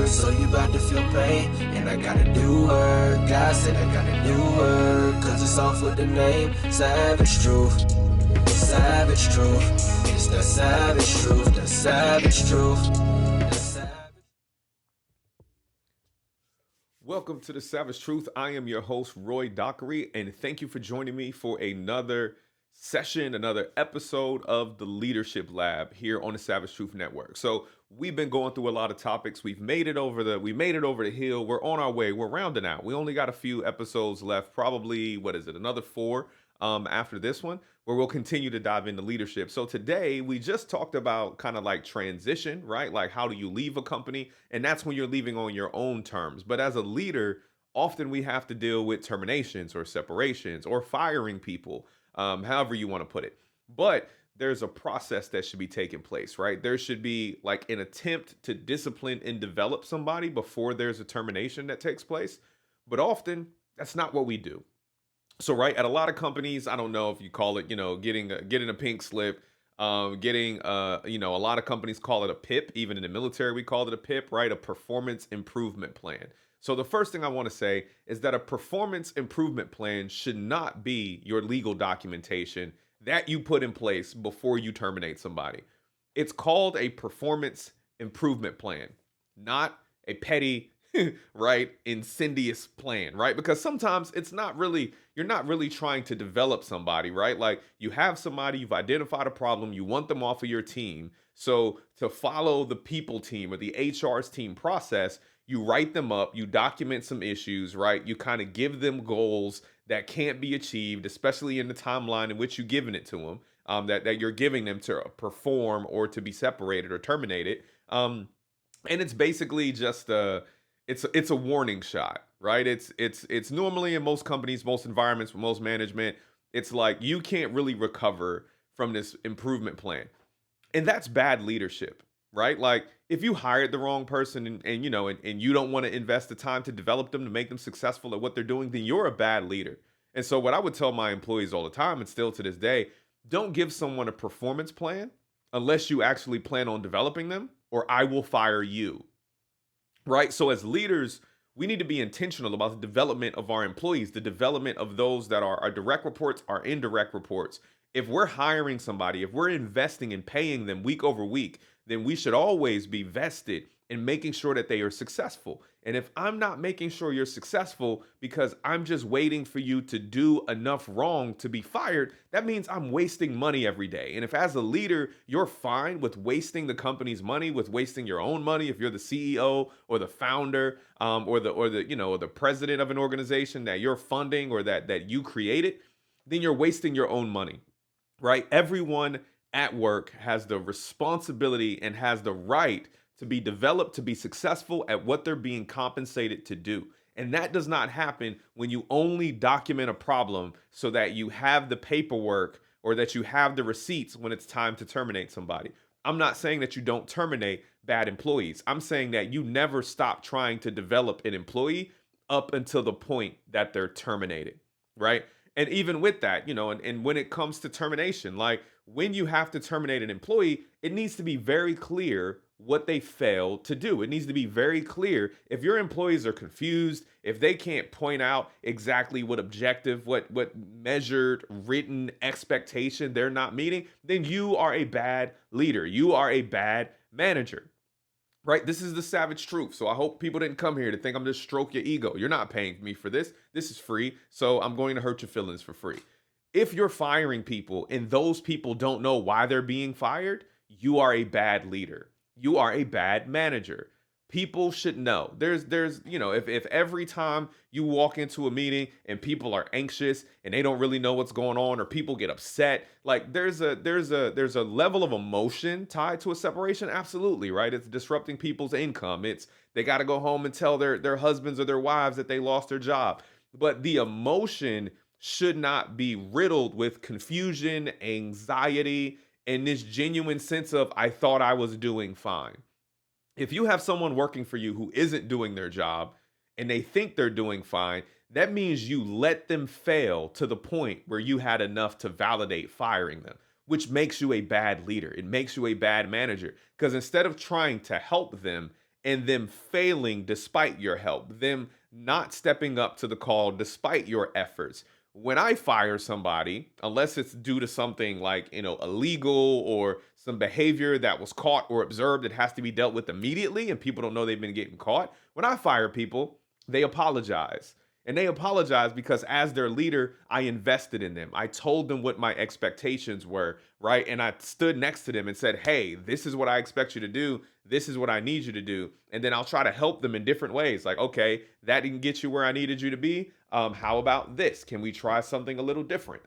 work, so you about to feel pain. And I gotta do work, God said I gotta do work, cause it's off with the name, savage truth. The savage truth, it's the savage truth, the savage truth. The savage. Welcome to the Savage Truth. I am your host, Roy Dockery, and thank you for joining me for another session, another episode of the Leadership Lab here on the Savage Truth Network. So we've been going through a lot of topics. We made it over the hill. We're on our way. We're rounding out. We only got a few episodes left, probably, another four after this one, where we'll continue to dive into leadership. So today we just talked about kind of like transition, right? Like how do you leave a company? And that's when you're leaving on your own terms. But as a leader, often we have to deal with terminations or separations or firing people, however you want to put it. But there's a process that should be taking place, right? There should be like an attempt to discipline and develop somebody before there's a termination that takes place. But often that's not what we do. So, right, at a lot of companies, I don't know if you call it, getting a pink slip, a lot of companies call it a PIP. Even in the military, we call it a PIP, right? A performance improvement plan. So the first thing I want to say is that a performance improvement plan should not be your legal documentation that you put in place before you terminate somebody. It's called a performance improvement plan, not a petty right, insidious plan, right? Because sometimes you're not really trying to develop somebody, right? Like you have somebody, you've identified a problem, you want them off of your team. So to follow the people team or the HR's team process, you write them up, you document some issues, right? You kind of give them goals that can't be achieved, especially in the timeline in which you're giving it to them, that you're giving them to perform or to be separated or terminated. And it's basically just it's a warning shot, right? It's normally in most companies, most environments, most management, it's like you can't really recover from this improvement plan. And that's bad leadership, right? Like if you hired the wrong person and you don't want to invest the time to develop them to make them successful at what they're doing, then you're a bad leader. And so what I would tell my employees all the time, and still to this day, don't give someone a performance plan unless you actually plan on developing them, or I will fire you. Right? So as leaders, we need to be intentional about the development of our employees, the development of those that are our direct reports, our indirect reports. If we're hiring somebody, if we're investing and paying them week over week, then we should always be vested in making sure that they are successful. And if I'm not making sure you're successful because I'm just waiting for you to do enough wrong to be fired, that means I'm wasting money every day. And if as a leader, you're fine with wasting the company's money, with wasting your own money, if you're the CEO or the founder, or the president of an organization that you're funding or that you created, then you're wasting your own money, right? Everyone at work has the responsibility and has the right to be developed, to be successful at what they're being compensated to do. And that does not happen when you only document a problem so that you have the paperwork or that you have the receipts when it's time to terminate somebody. I'm not saying that you don't terminate bad employees. I'm saying that you never stop trying to develop an employee up until the point that they're terminated, right? And even with that, and when it comes to termination, like when you have to terminate an employee, it needs to be very clear what they failed to do. It needs to be very clear. If your employees are confused, if they can't point out exactly what objective, what measured, written expectation they're not meeting, then you are a bad leader. You are a bad manager. Right? This is the savage truth. So I hope people didn't come here to think I'm just stroke your ego. You're not paying me for this. This is free. So I'm going to hurt your feelings for free. If you're firing people and those people don't know why they're being fired, you are a bad leader. You are a bad manager. People should know. If every time you walk into a meeting and people are anxious and they don't really know what's going on, or people get upset, like there's a level of emotion tied to a separation. Absolutely, right? It's disrupting people's income. They got to go home and tell their husbands or their wives that they lost their job. But the emotion should not be riddled with confusion, anxiety, and this genuine sense of, I thought I was doing fine. If you have someone working for you who isn't doing their job and they think they're doing fine, that means you let them fail to the point where you had enough to validate firing them, which makes you a bad leader. It makes you a bad manager, because instead of trying to help them and them failing despite your help, them not stepping up to the call despite your efforts. When I fire somebody, unless it's due to something like, illegal or some behavior that was caught or observed that has to be dealt with immediately and people don't know they've been getting caught, when I fire people, they apologize. And they apologize because as their leader, I invested in them. I told them what my expectations were, right? And I stood next to them and said, hey, this is what I expect you to do. This is what I need you to do. And then I'll try to help them in different ways. Like, okay, that didn't get you where I needed you to be. How about this? Can we try something a little different?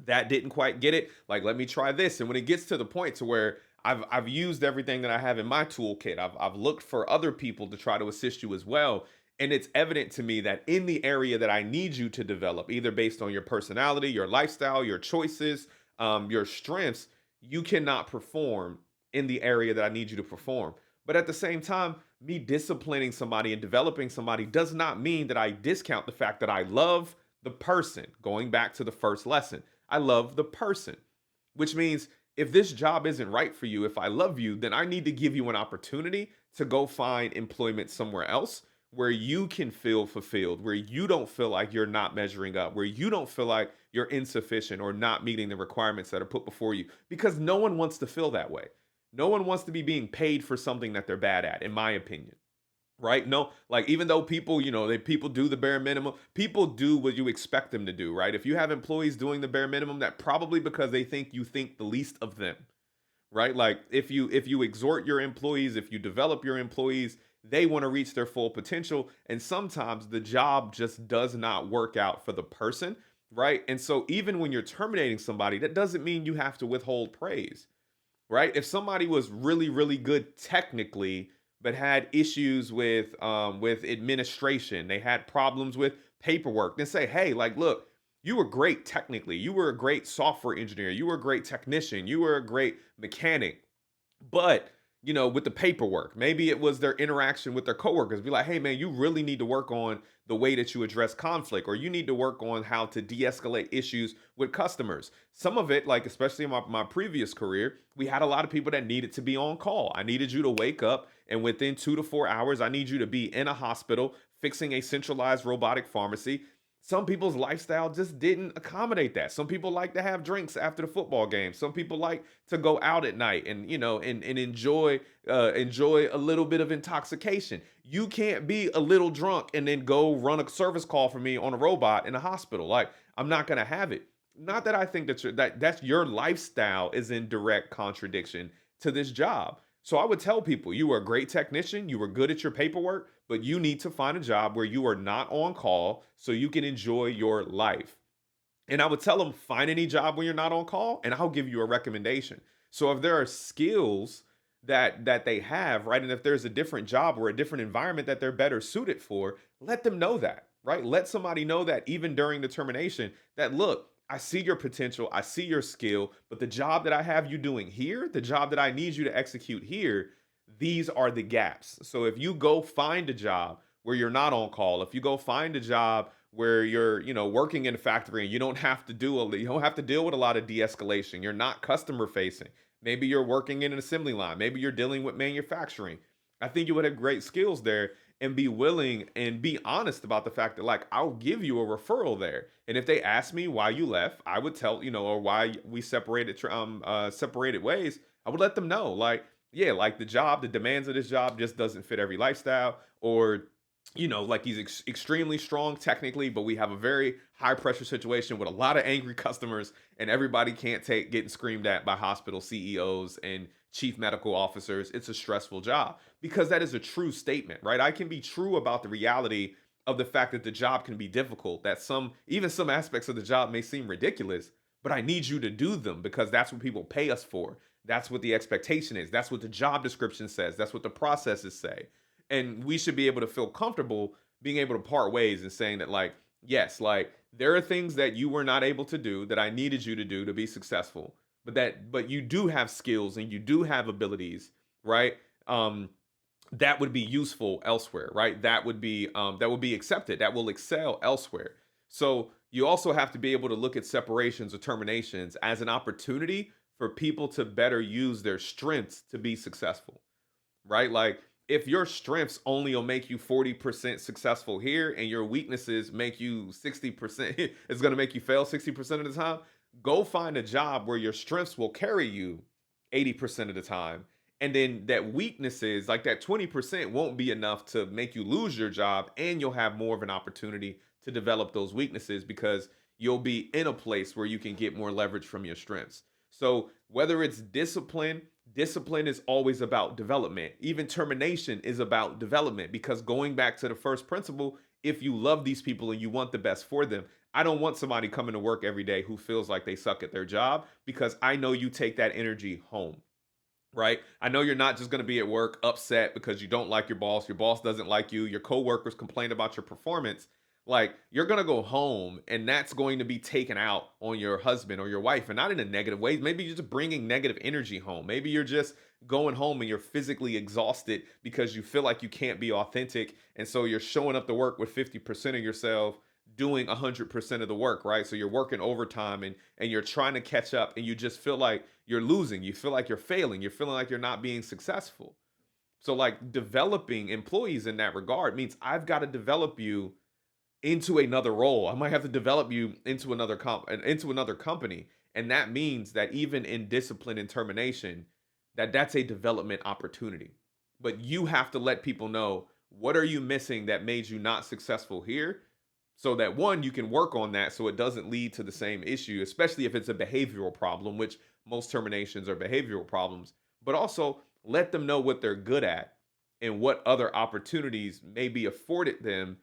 That didn't quite get it. Like, let me try this. And when it gets to the point to where I've used everything that I have in my toolkit, I've looked for other people to try to assist you as well. And it's evident to me that in the area that I need you to develop, either based on your personality, your lifestyle, your choices, your strengths, you cannot perform in the area that I need you to perform. But at the same time, me disciplining somebody and developing somebody does not mean that I discount the fact that I love the person. Going back to the first lesson, I love the person, which means if this job isn't right for you, if I love you, then I need to give you an opportunity to go find employment somewhere else where you can feel fulfilled, where you don't feel like you're not measuring up, where you don't feel like you're insufficient or not meeting the requirements that are put before you, because no one wants to feel that way. No one wants to be being paid for something that they're bad at, in my opinion. Right? No, like even though people, people do the bare minimum, people do what you expect them to do, right? If you have employees doing the bare minimum, that probably because they think you think the least of them, right? Like if you exhort your employees, if you develop your employees, they want to reach their full potential, and sometimes the job just does not work out for the person, right? And so even when you're terminating somebody, that doesn't mean you have to withhold praise, right? If somebody was really, really good technically, but had issues with administration, they had problems with paperwork, then say, hey, like, look, you were great technically, you were a great software engineer, you were a great technician, you were a great mechanic, but with the paperwork, maybe it was their interaction with their coworkers. Be like, hey man, you really need to work on the way that you address conflict, or you need to work on how to de-escalate issues with customers. Some of it, like especially in my previous career, we had a lot of people that needed to be on call. I needed you to wake up, and within 2 to 4 hours, I need you to be in a hospital fixing a centralized robotic pharmacy. Some people's lifestyle just didn't accommodate that. Some people like to have drinks after the football game. Some people like to go out at night and and enjoy a little bit of intoxication. You can't be a little drunk and then go run a service call for me on a robot in a hospital. Like, I'm not gonna have it. Not that I think that's your lifestyle is in direct contradiction to this job. So I would tell people, you were a great technician, you were good at your paperwork, but you need to find a job where you are not on call so you can enjoy your life. And I would tell them, find any job when you're not on call, and I'll give you a recommendation. So if there are skills that they have, right, and if there's a different job or a different environment that they're better suited for, let them know that, right? Let somebody know that even during the termination, that look, I see your potential, I see your skill, but the job that I have you doing here, the job that I need you to execute here, these are the gaps. So if you go find a job where you're not on call, if you go find a job where you're, working in a factory and you don't have to deal with a lot of de-escalation. You're not customer facing. Maybe you're working in an assembly line. Maybe you're dealing with manufacturing. I think you would have great skills there, and be willing and be honest about the fact that, like, I'll give you a referral there. And if they ask me why you left, I would tell, or why we separated ways. I would let them know, like, yeah, like the demands of this job just doesn't fit every lifestyle, or like he's extremely strong technically, but we have a very high pressure situation with a lot of angry customers, and everybody can't take getting screamed at by hospital CEOs and chief medical officers. It's a stressful job, because that is a true statement, right? I can be true about the reality of the fact that the job can be difficult, that even some aspects of the job may seem ridiculous, but I need you to do them because that's what people pay us for. That's what the expectation is. That's what the job description says. That's what the processes say. And we should be able to feel comfortable being able to part ways and saying that, like, yes, like, there are things that you were not able to do that I needed you to do to be successful, but you do have skills and you do have abilities, right? That would be useful elsewhere, right? That would be accepted. That will excel elsewhere. So you also have to be able to look at separations or terminations as an opportunity for people to better use their strengths to be successful, right? Like, if your strengths only will make you 40% successful here and your weaknesses make you 60%, it's going to make you fail 60% of the time, go find a job where your strengths will carry you 80% of the time. And then that weaknesses, like that 20%, won't be enough to make you lose your job, and you'll have more of an opportunity to develop those weaknesses because you'll be in a place where you can get more leverage from your strengths. So whether it's discipline, discipline is always about development. Even termination is about development, because going back to the first principle, if you love these people and you want the best for them, I don't want somebody coming to work every day who feels like they suck at their job, because I know you take that energy home. Right? I know you're not just going to be at work upset because you don't like your boss doesn't like you, your coworkers complain about your performance. Like, you're going to go home and that's going to be taken out on your husband or your wife, and not in a negative way. Maybe you're just bringing negative energy home. Maybe you're just going home and you're physically exhausted because you feel like you can't be authentic. And so you're showing up to work with 50% of yourself doing 100% of the work, right? So you're working overtime and you're trying to catch up, and you just feel like you're losing. You feel like you're failing. You're feeling like you're not being successful. So like, developing employees in that regard means I've got to develop you into another role. I might have to develop you into into another company. And that means that even in discipline and termination, that's a development opportunity. But you have to let people know, what are you missing that made you not successful here? So that, one, you can work on that so it doesn't lead to the same issue, especially if it's a behavioral problem, which most terminations are behavioral problems. But also let them know what they're good at and what other opportunities may be afforded them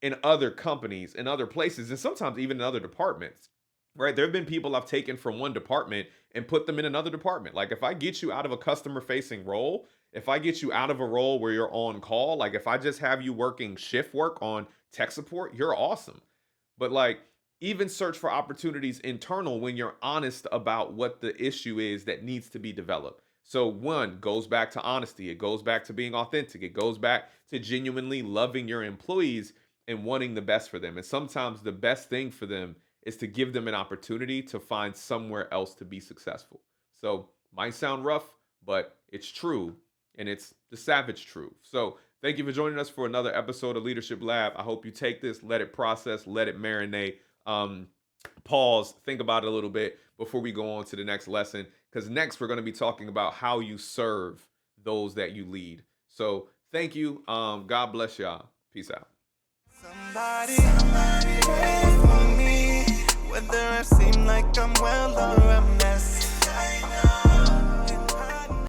in other companies, in other places, and sometimes even in other departments. Right? There have been people I've taken from one department and put them in another department. Like, if I get you out of a customer facing role, if I get you out of a role where you're on call, like if I just have you working shift work on tech support, you're awesome. But like, even search for opportunities internal when you're honest about what the issue is that needs to be developed. So one goes back to honesty. It goes back to being authentic. It goes back to genuinely loving your employees and wanting the best for them. And sometimes the best thing for them is to give them an opportunity to find somewhere else to be successful. So might sound rough, but it's true, and it's the savage truth. So thank you for joining us for another episode of Leadership Lab. I hope you take this, let it process, let it marinate, pause, think about it a little bit before we go on to the next lesson, because next we're going to be talking about how you serve those that you lead. So thank you. God bless y'all. Peace out. Somebody pray for me, whether I seem like I'm well or I'm not.